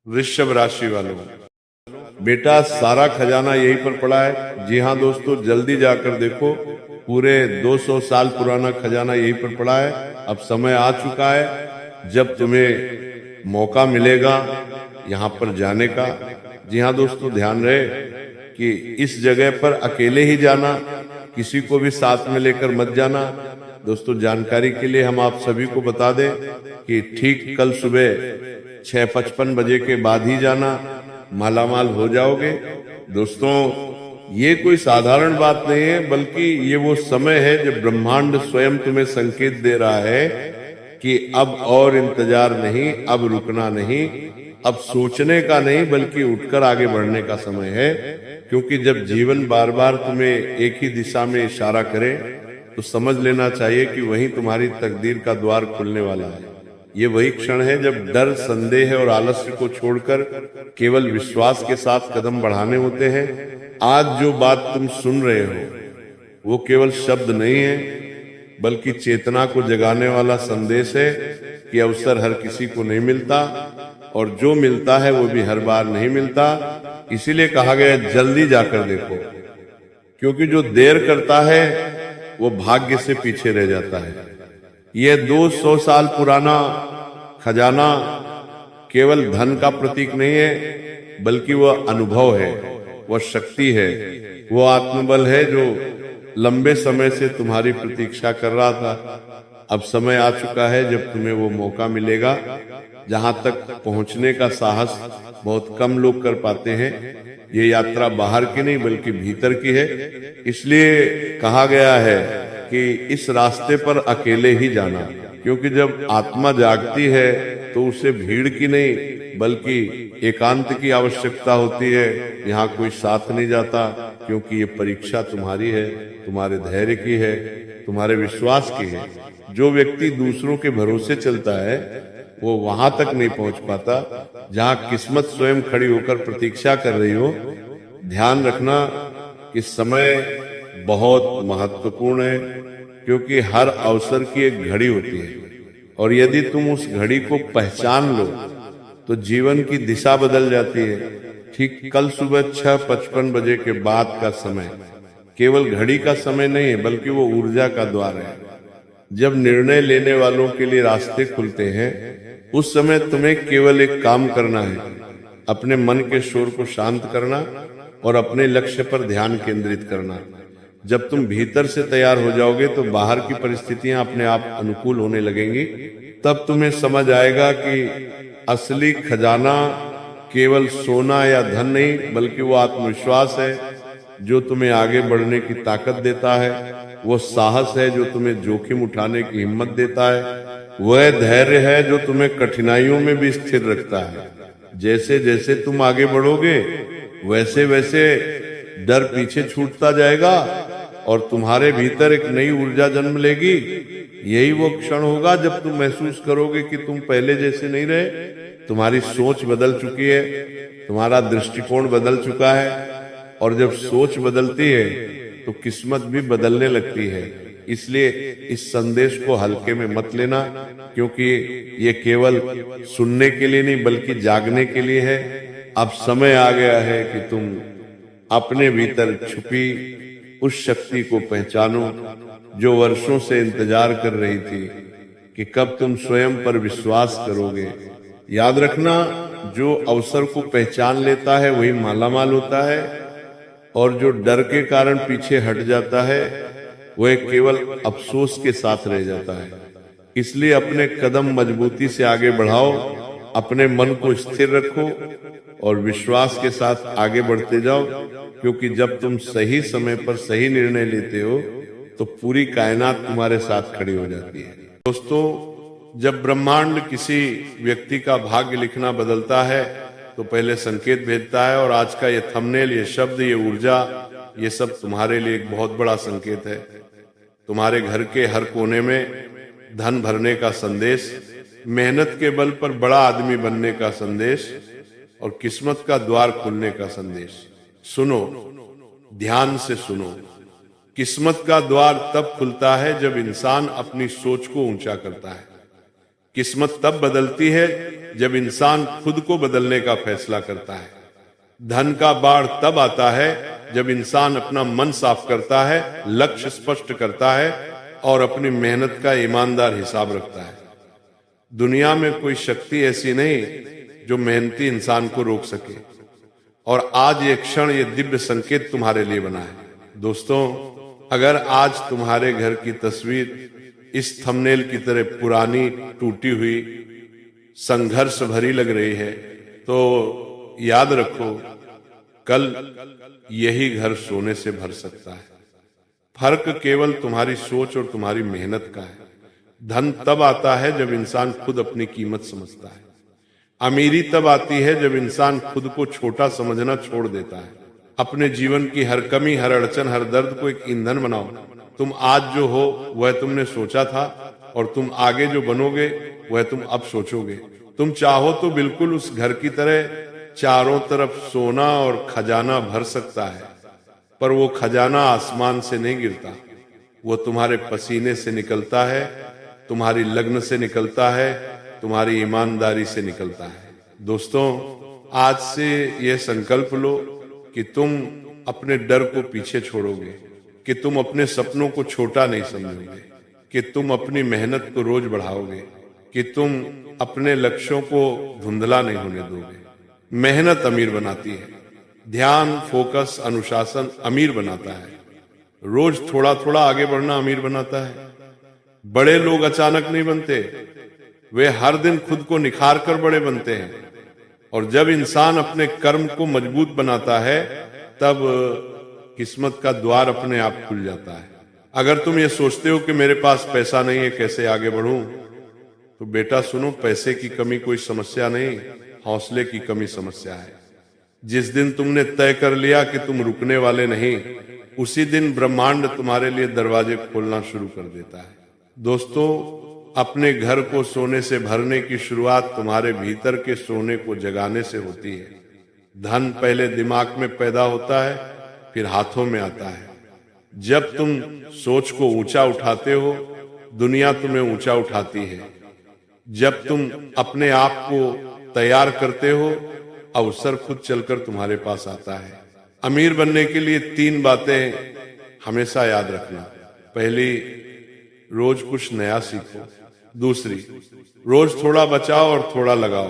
वृषभ राशि वालों, बेटा सारा खजाना यहीं पर पड़ा है। जी हाँ दोस्तों, जल्दी जाकर देखो, पूरे 200 साल पुराना खजाना यहीं पर पड़ा है। अब समय आ चुका है जब तुम्हें मौका मिलेगा यहाँ पर जाने का। जी हाँ दोस्तों, ध्यान रहे कि इस जगह पर अकेले ही जाना, किसी को भी साथ में लेकर मत जाना। दोस्तों जानकारी के लिए हम आप सभी को बता दें कि ठीक कल सुबह 6:55 बजे के बाद ही जाना, मालामाल हो जाओगे। दोस्तों ये कोई साधारण बात नहीं है, बल्कि ये वो समय है जब ब्रह्मांड स्वयं तुम्हें संकेत दे रहा है कि अब और इंतजार नहीं, अब रुकना नहीं, अब सोचने का नहीं बल्कि उठकर आगे बढ़ने का समय है। क्योंकि जब जीवन बार बार तुम्हें एक ही दिशा में इशारा करे तो समझ लेना चाहिए कि वहीं तुम्हारी तकदीर का द्वार खुलने वाला है। ये वही क्षण है जब डर, संदेह और आलस्य को छोड़कर केवल विश्वास के साथ कदम बढ़ाने होते हैं। आज जो बात तुम सुन रहे हो वो केवल शब्द नहीं है, बल्कि चेतना को जगाने वाला संदेश है कि अवसर हर किसी को नहीं मिलता, और जो मिलता है वो भी हर बार नहीं मिलता। इसीलिए कहा गया जल्दी जाकर देखो, क्योंकि जो देर करता है वो भाग्य से पीछे रह जाता है। यह 200 साल पुराना खजाना केवल धन का प्रतीक नहीं है, बल्कि वह अनुभव है, वह शक्ति है, वो आत्मबल है जो लंबे समय से तुम्हारी प्रतीक्षा कर रहा था। अब समय आ चुका है जब तुम्हें वो मौका मिलेगा जहां तक पहुंचने का साहस बहुत कम लोग कर पाते हैं। ये यात्रा बाहर की नहीं बल्कि भीतर की है। इसलिए कहा गया है कि इस रास्ते पर अकेले ही जाना, क्योंकि जब आत्मा जागती है तो उसे भीड़ की नहीं बल्कि एकांत की आवश्यकता होती है। यहाँ कोई साथ नहीं जाता, क्योंकि ये परीक्षा तुम्हारी है, तुम्हारे धैर्य की है, तुम्हारे विश्वास की है। जो व्यक्ति दूसरों के भरोसे चलता है वो वहां तक नहीं पहुंच पाता जहां किस्मत स्वयं खड़ी होकर प्रतीक्षा कर रही हो। ध्यान रखना कि समय बहुत महत्वपूर्ण है, क्योंकि हर अवसर की एक घड़ी होती है, और यदि तुम उस घड़ी को पहचान लो तो जीवन की दिशा बदल जाती है। ठीक कल सुबह 6:55 बजे के बाद का समय केवल घड़ी का समय नहीं है, बल्कि वो ऊर्जा का द्वार है। जब निर्णय लेने वालों के लिए रास्ते खुलते हैं, उस समय तुम्हें केवल एक काम करना है, अपने मन के शोर को शांत करना और अपने लक्ष्य पर ध्यान केंद्रित करना। जब तुम भीतर से तैयार हो जाओगे तो बाहर की परिस्थितियां अपने आप अनुकूल होने लगेंगी। तब तुम्हें समझ आएगा कि असली खजाना केवल सोना या धन नहीं, बल्कि वो आत्मविश्वास है जो तुम्हें आगे बढ़ने की ताकत देता है। वो साहस है जो तुम्हें जोखिम उठाने की हिम्मत देता है। वह धैर्य है जो तुम्हें कठिनाइयों में भी स्थिर रखता है। जैसे जैसे तुम आगे बढ़ोगे वैसे वैसे डर पीछे छूटता जाएगा और तुम्हारे भीतर एक नई ऊर्जा जन्म लेगी। यही वो क्षण होगा जब तुम महसूस करोगे कि तुम पहले जैसे नहीं रहे। तुम्हारी सोच बदल चुकी है, तुम्हारा दृष्टिकोण बदल चुका है, और जब सोच बदलती है तो किस्मत भी बदलने लगती है। इसलिए इस संदेश को हल्के में मत लेना, क्योंकि ये केवल सुनने के लिए नहीं बल्कि जागने के लिए है। अब समय आ गया है कि तुम अपने भीतर छुपी उस शक्ति को पहचानो जो वर्षों से इंतजार कर रही थी कि कब तुम स्वयं पर विश्वास करोगे। याद रखना, जो अवसर को पहचान लेता है वही मालामाल होता है, और जो डर के कारण पीछे हट जाता है वह केवल अफसोस के साथ रह जाता है। इसलिए अपने कदम मजबूती से आगे बढ़ाओ, अपने मन को स्थिर रखो और विश्वास के साथ आगे बढ़ते जाओ, क्योंकि जब तुम सही समय पर सही निर्णय लेते हो तो पूरी कायनात तुम्हारे साथ खड़ी हो जाती है। दोस्तों, जब ब्रह्मांड किसी व्यक्ति का भाग्य लिखना बदलता है तो पहले संकेत भेजता है, और आज का ये थंबनेल, ये शब्द, ये ऊर्जा, ये सब तुम्हारे लिए एक बहुत बड़ा संकेत है। तुम्हारे घर के हर कोने में धन भरने का संदेश, मेहनत के बल पर बड़ा आदमी बनने का संदेश और किस्मत का द्वार खुलने का संदेश। सुनो, ध्यान से सुनो। किस्मत का द्वार तब खुलता है जब इंसान अपनी सोच को ऊंचा करता है। किस्मत तब बदलती है जब इंसान खुद को बदलने का फैसला करता है। धन का बाढ़ तब आता है जब इंसान अपना मन साफ करता है, लक्ष्य स्पष्ट करता है और अपनी मेहनत का ईमानदार हिसाब रखता है। दुनिया में कोई शक्ति ऐसी नहीं जो मेहनती इंसान को रोक सके। और आज ये क्षण, ये दिव्य संकेत तुम्हारे लिए बना है। दोस्तों, अगर आज तुम्हारे घर की तस्वीर इस थंबनेल की तरह पुरानी, टूटी हुई, संघर्ष भरी लग रही है, तो याद रखो कल यही घर सोने से भर सकता है। फर्क केवल तुम्हारी सोच और तुम्हारी मेहनत का है। धन तब आता है जब इंसान खुद अपनी कीमत समझता है। अमीरी तब आती है जब इंसान खुद को छोटा समझना छोड़ देता है। अपने जीवन की हर कमी, हर अड़चन, हर दर्द को एक ईंधन बनाओ। तुम आज जो हो वह तुमने सोचा था, और तुम आगे जो बनोगे वह तुम अब सोचोगे। तुम चाहो तो बिल्कुल उस घर की तरह चारों तरफ सोना और खजाना भर सकता है, पर वो खजाना आसमान से नहीं गिरता। वो तुम्हारे पसीने से निकलता है, तुम्हारी लगन से निकलता है, तुम्हारी ईमानदारी से निकलता है। दोस्तों, आज से यह संकल्प लो कि तुम अपने डर को पीछे छोड़ोगे, कि तुम अपने सपनों को छोटा नहीं समझोगे, कि तुम अपनी मेहनत को रोज बढ़ाओगे, कि तुम अपने लक्ष्यों को धुंधला नहीं होने दोगे। मेहनत अमीर बनाती है। ध्यान, फोकस, अनुशासन अमीर बनाता है। रोज थोड़ा थोड़ा आगे बढ़ना अमीर बनाता है। बड़े लोग अचानक नहीं बनते, वे हर दिन खुद को निखार कर बड़े बनते हैं। और जब इंसान अपने कर्म को मजबूत बनाता है, तब किस्मत का द्वार अपने आप खुल जाता है। अगर तुम ये सोचते हो कि मेरे पास पैसा नहीं है, कैसे आगे बढ़ूं, तो बेटा सुनो, पैसे की कमी कोई समस्या नहीं, हौसले की कमी समस्या है। जिस दिन तुमने तय कर लिया कि तुम रुकने वाले नहीं, उसी दिन ब्रह्मांड तुम्हारे लिए दरवाजे खोलना शुरू कर देता है। दोस्तों, अपने घर को सोने से भरने की शुरुआत तुम्हारे भीतर के सोने को जगाने से होती है। धन पहले दिमाग में पैदा होता है, फिर हाथों में आता है। जब तुम सोच को ऊंचा उठाते हो, दुनिया तुम्हें ऊंचा उठाती है। जब तुम अपने आप को तैयार करते हो, अवसर खुद चलकर तुम्हारे पास आता है। अमीर बनने के लिए 3 बातें हमेशा याद रखना। पहली, रोज कुछ नया सीखो। दूसरी, रोज थोड़ा बचाओ और थोड़ा लगाओ।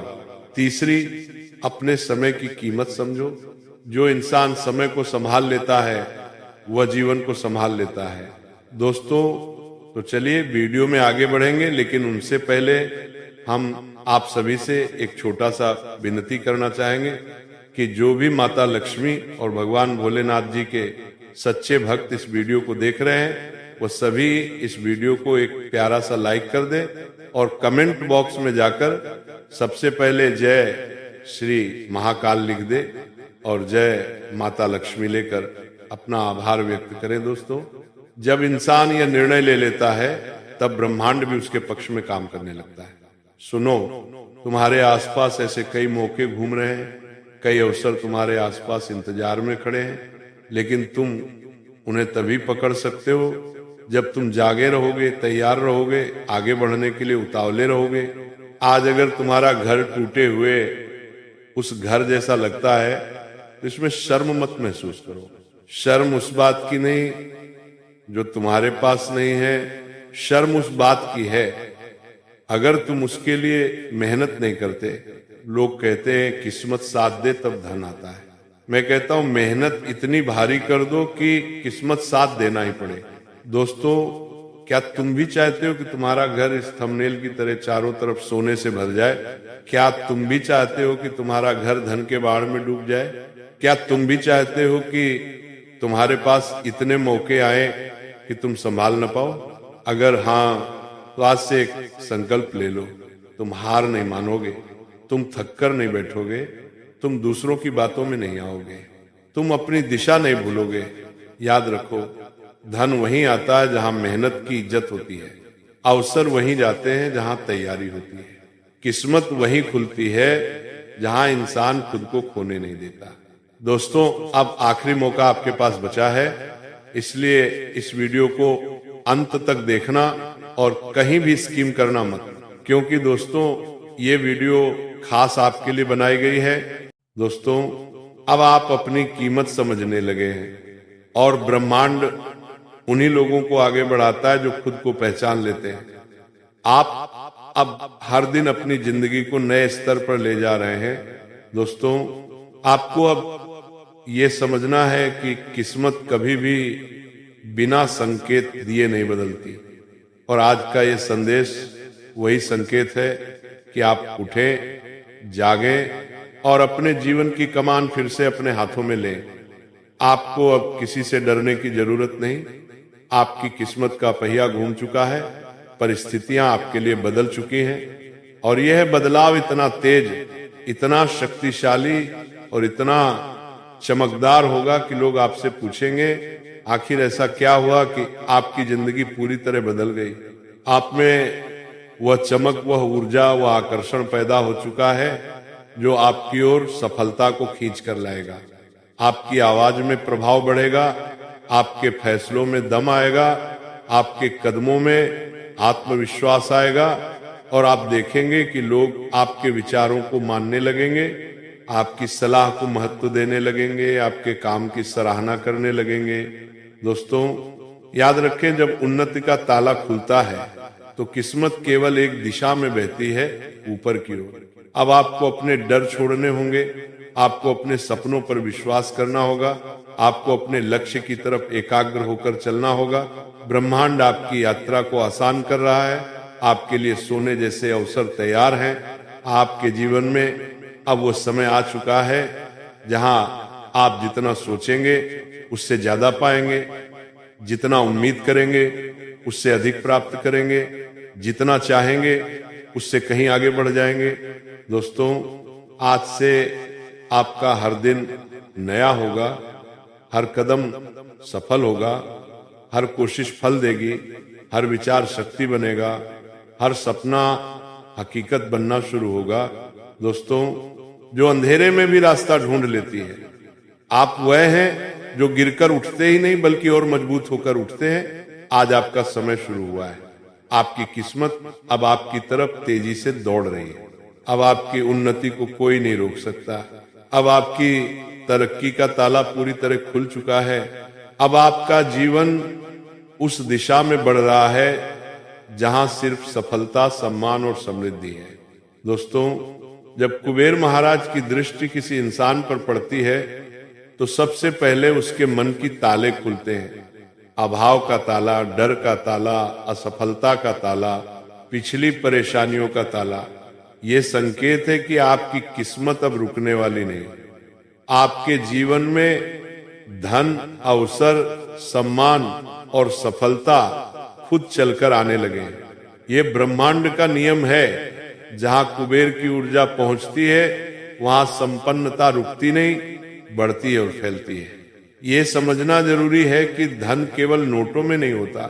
तीसरी, अपने समय की कीमत समझो। जो इंसान समय को संभाल लेता है, वह जीवन को संभाल लेता है। दोस्तों, तो चलिए वीडियो में आगे बढ़ेंगे, लेकिन उनसे पहले हम आप सभी से एक छोटा सा विनती करना चाहेंगे कि जो भी माता लक्ष्मी और भगवान भोलेनाथ जी के सच्चे भक्त इस वीडियो को देख रहे हैं, वो सभी इस वीडियो को एक प्यारा सा लाइक कर दें और कमेंट बॉक्स में जाकर सबसे पहले जय श्री महाकाल लिख दे और जय माता लक्ष्मी लेकर अपना आभार व्यक्त करें। दोस्तों, जब इंसान यह निर्णय ले लेता है, तब ब्रह्मांड भी उसके पक्ष में काम करने लगता है। सुनो, तुम्हारे आसपास ऐसे कई मौके घूम रहे हैं, कई अवसर तुम्हारे आसपास इंतजार में खड़े हैं, लेकिन तुम उन्हें तभी पकड़ सकते हो जब तुम जागे रहोगे, तैयार रहोगे, आगे बढ़ने के लिए उतावले रहोगे। आज अगर तुम्हारा घर टूटे हुए उस घर जैसा लगता है, तो इसमें शर्म मत महसूस करो। शर्म उस बात की नहीं जो तुम्हारे पास नहीं है, शर्म उस बात की है अगर तुम उसके लिए मेहनत नहीं करते। लोग कहते हैं किस्मत साथ दे तब धन आता है। मैं कहता हूं मेहनत इतनी भारी कर दो कि किस्मत साथ देना ही पड़े। दोस्तों, क्या तुम भी चाहते हो कि तुम्हारा घर इस थंबनेल की तरह चारों तरफ सोने से भर जाए? क्या तुम भी चाहते हो कि तुम्हारा घर धन के बाढ़ में डूब जाए? क्या तुम भी चाहते हो कि तुम्हारे पास इतने मौके आए कि तुम संभाल न पाओ? अगर हाँ, तो आज से एक संकल्प ले लो। तुम हार नहीं मानोगे, तुम थक कर नहीं बैठोगे, तुम दूसरों की बातों में नहीं आओगे, तुम अपनी दिशा नहीं भूलोगे। याद रखो, धन वहीं आता है जहां मेहनत की इज्जत होती है, अवसर वहीं जाते हैं जहां तैयारी होती है, किस्मत वहीं खुलती है जहां इंसान खुद को खोने नहीं देता। दोस्तों, अब आखिरी मौका आपके पास बचा है, इसलिए इस वीडियो को अंत तक देखना और कहीं भी स्किम करना मत, क्योंकि दोस्तों ये वीडियो खास आपके लिए बनाई गई है। दोस्तों अब आप अपनी कीमत समझने लगे हैं और ब्रह्मांड उन्हीं लोगों को आगे बढ़ाता है जो खुद को पहचान लेते हैं। आप अब हर दिन अपनी जिंदगी को नए स्तर पर ले जा रहे हैं। दोस्तों आपको अब ये समझना है कि किस्मत कभी भी बिना संकेत दिए नहीं बदलती, और आज का ये संदेश वही संकेत है कि आप उठें, जागें और अपने जीवन की कमान फिर से अपने हाथों में लें। आपको अब किसी से डरने की जरूरत नहीं। आपकी किस्मत का पहिया घूम चुका है, परिस्थितियां आपके लिए बदल चुकी हैं, और यह बदलाव इतना तेज, इतना शक्तिशाली और इतना चमकदार होगा कि लोग आपसे पूछेंगे आखिर ऐसा क्या हुआ कि आपकी जिंदगी पूरी तरह बदल गई। आप में वह चमक, वह ऊर्जा, वह आकर्षण पैदा हो चुका है जो आपकी ओर सफलता को खींच कर लाएगा। आपकी आवाज में प्रभाव बढ़ेगा, आपके फैसलों में दम आएगा, आपके कदमों में आत्मविश्वास आएगा, और आप देखेंगे कि लोग आपके विचारों को मानने लगेंगे, आपकी सलाह को महत्व देने लगेंगे, आपके काम की सराहना करने लगेंगे। दोस्तों याद रखें, जब उन्नति का ताला खुलता है तो किस्मत केवल एक दिशा में बहती है, ऊपर की ओर। अब आपको अपने डर छोड़ने होंगे, आपको अपने सपनों पर विश्वास करना होगा, आपको अपने लक्ष्य की तरफ एकाग्र होकर चलना होगा। ब्रह्मांड आपकी यात्रा को आसान कर रहा है, आपके लिए सोने जैसे अवसर तैयार हैं। आपके जीवन में अब वो समय आ चुका है जहां आप जितना सोचेंगे उससे ज्यादा पाएंगे, जितना उम्मीद करेंगे उससे अधिक प्राप्त करेंगे, जितना चाहेंगे उससे कहीं आगे बढ़ जाएंगे। दोस्तों आज से आपका हर दिन नया होगा, हर कदम सफल होगा, हर कोशिश फल देगी, हर विचार शक्ति बनेगा, हर सपना हकीकत बनना शुरू होगा। दोस्तों जो अंधेरे में भी रास्ता ढूंढ लेती है, आप वह हैं जो गिरकर उठते ही नहीं बल्कि और मजबूत होकर उठते हैं। आज आपका समय शुरू हुआ है। आपकी किस्मत अब आपकी तरफ तेजी से दौड़ रही है। अब आपकी उन्नति को कोई नहीं रोक सकता। अब आपकी तरक्की का ताला पूरी तरह खुल चुका है। अब आपका जीवन उस दिशा में बढ़ रहा है जहां सिर्फ सफलता, सम्मान और समृद्धि है। दोस्तों जब कुबेर महाराज की दृष्टि किसी इंसान पर पड़ती है तो सबसे पहले उसके मन की ताले खुलते हैं। अभाव का ताला, डर का ताला, असफलता का ताला, पिछली परेशानियों का ताला। ये संकेत है कि आपकी किस्मत अब रुकने वाली नहीं। आपके जीवन में धन, अवसर, सम्मान और सफलता खुद चलकर आने लगे। ये ब्रह्मांड का नियम है। जहां कुबेर की ऊर्जा पहुंचती है वहां संपन्नता रुकती नहीं, बढ़ती है और फैलती है। ये समझना जरूरी है कि धन केवल नोटों में नहीं होता।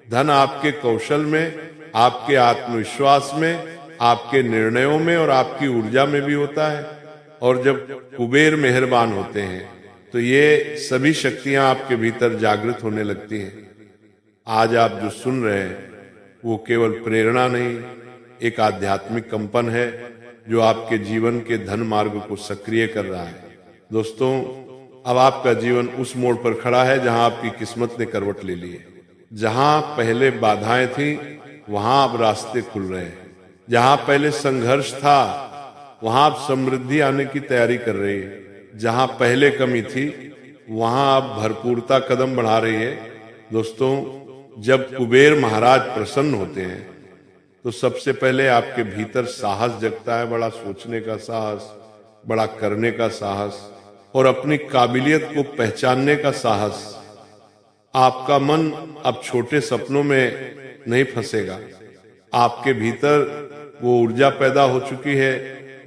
धन आपके कौशल में, आपके आत्मविश्वास में, आपके निर्णयों में और आपकी ऊर्जा में भी होता है। और जब कुबेर मेहरबान होते हैं तो ये सभी शक्तियां आपके भीतर जागृत होने लगती हैं। आज आप जो सुन रहे हैं वो केवल प्रेरणा नहीं, एक आध्यात्मिक कंपन है जो आपके जीवन के धन मार्ग को सक्रिय कर रहा है। दोस्तों अब आपका जीवन उस मोड़ पर खड़ा है जहां आपकी किस्मत ने करवट ले ली है। जहां पहले बाधाएं थी वहां अब रास्ते खुल रहे हैं। जहां पहले संघर्ष था वहां अब समृद्धि आने की तैयारी कर रही है। जहां पहले कमी थी वहां अब भरपूरता कदम बढ़ा रही है। दोस्तों जब कुबेर महाराज प्रसन्न होते हैं तो सबसे पहले आपके भीतर साहस जगता है, बड़ा सोचने का साहस, बड़ा करने का साहस और अपनी काबिलियत को पहचानने का साहस। आपका मन अब छोटे सपनों में नहीं फंसेगा। आपके भीतर वो ऊर्जा पैदा हो चुकी है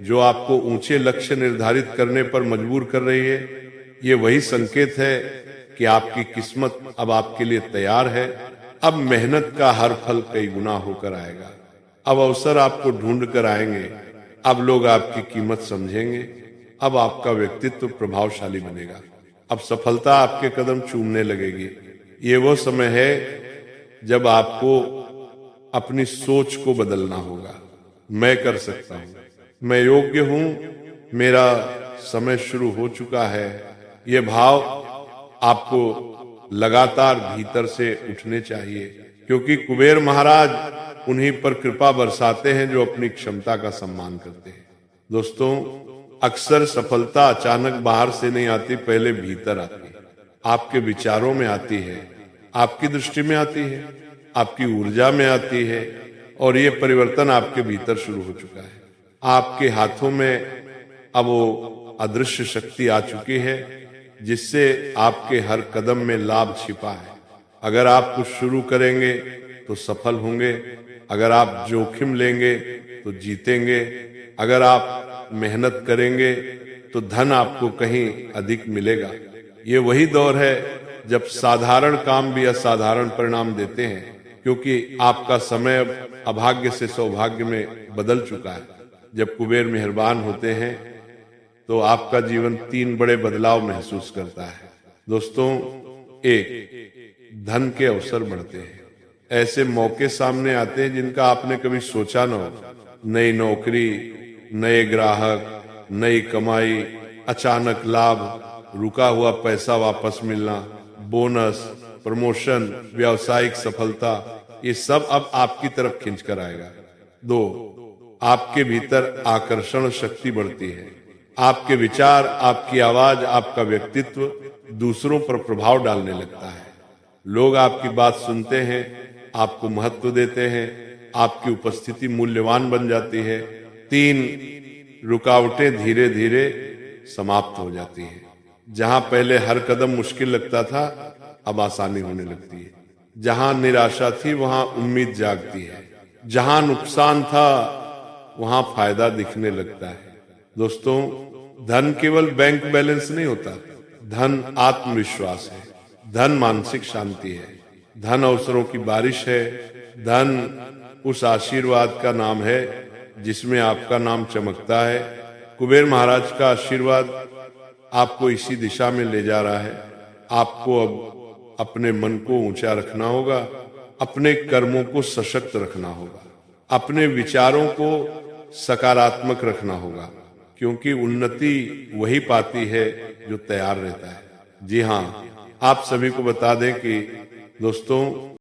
जो आपको ऊंचे लक्ष्य निर्धारित करने पर मजबूर कर रही है। ये वही संकेत है कि आपकी किस्मत अब आपके लिए तैयार है। अब मेहनत का हर फल कई गुना होकर आएगा। अब अवसर आपको ढूंढ कर आएंगे। अब लोग आपकी कीमत समझेंगे। अब आपका व्यक्तित्व प्रभावशाली बनेगा। अब सफलता आपके कदम चूमने लगेगी। ये वो समय है जब आपको अपनी सोच को बदलना होगा। मैं कर सकता हूँ, मैं योग्य हूँ, मेरा समय शुरू हो चुका है। ये भाव आपको लगातार भीतर से उठने चाहिए, क्योंकि कुबेर महाराज उन्हीं पर कृपा बरसाते हैं जो अपनी क्षमता का सम्मान करते हैं। दोस्तों, अक्सर सफलता अचानक बाहर से नहीं आती, पहले भीतर आती है। आपके विचारों में आती है, आपकी दृष्टि में आती है, आपकी ऊर्जा में आती है, और ये परिवर्तन आपके भीतर शुरू हो चुका है। आपके हाथों में अब वो अदृश्य शक्ति आ चुकी है, जिससे आपके हर कदम में लाभ छिपा है। अगर आप कुछ शुरू करेंगे तो सफल होंगे, अगर आप जोखिम लेंगे तो जीतेंगे, अगर आप मेहनत करेंगे तो धन आपको कहीं अधिक मिलेगा। ये वही दौर है जब साधारण काम भी असाधारण परिणाम देते हैं, क्योंकि आपका समय अब अभाग्य से सौभाग्य में बदल चुका है। जब कुबेर मेहरबान होते हैं तो आपका जीवन 3 बड़े बदलाव महसूस करता है। दोस्तों, एक, धन के अवसर बढ़ते हैं। ऐसे मौके सामने आते हैं जिनका आपने कभी सोचा न हो। नई नौकरी, नए ग्राहक, नई कमाई, अचानक लाभ, रुका हुआ पैसा वापस मिलना, बोनस, प्रमोशन, व्यावसायिक सफलता, ये सब अब आपकी तरफ खींच कर आएगा। 2, आपके भीतर आकर्षण शक्ति बढ़ती है। आपके विचार, आपकी आवाज, आपका व्यक्तित्व दूसरों पर प्रभाव डालने लगता है। लोग आपकी बात सुनते हैं, आपको महत्व देते हैं, आपकी उपस्थिति मूल्यवान बन जाती है। 3, रुकावटें धीरे धीरे समाप्त हो जाती हैं। जहां पहले हर कदम मुश्किल लगता था, अब आसानी होने लगती है। जहां निराशा थी वहां उम्मीद जागती है। जहां नुकसान था वहां फायदा दिखने लगता है। दोस्तों, धन केवल बैंक बैलेंस नहीं होता, धन आत्मविश्वास है, धन मानसिक शांति है, धन अवसरों की बारिश है, धन उस आशीर्वाद का नाम है जिसमें आपका नाम चमकता है। कुबेर महाराज का आशीर्वाद आपको इसी दिशा में ले जा रहा है। आपको अब अपने मन को ऊंचा रखना होगा, अपने कर्मों को सशक्त रखना होगा, अपने विचारों को सकारात्मक रखना होगा, क्योंकि उन्नति वही पाती है जो तैयार रहता है। जी हाँ, आप सभी को बता दें कि दोस्तों,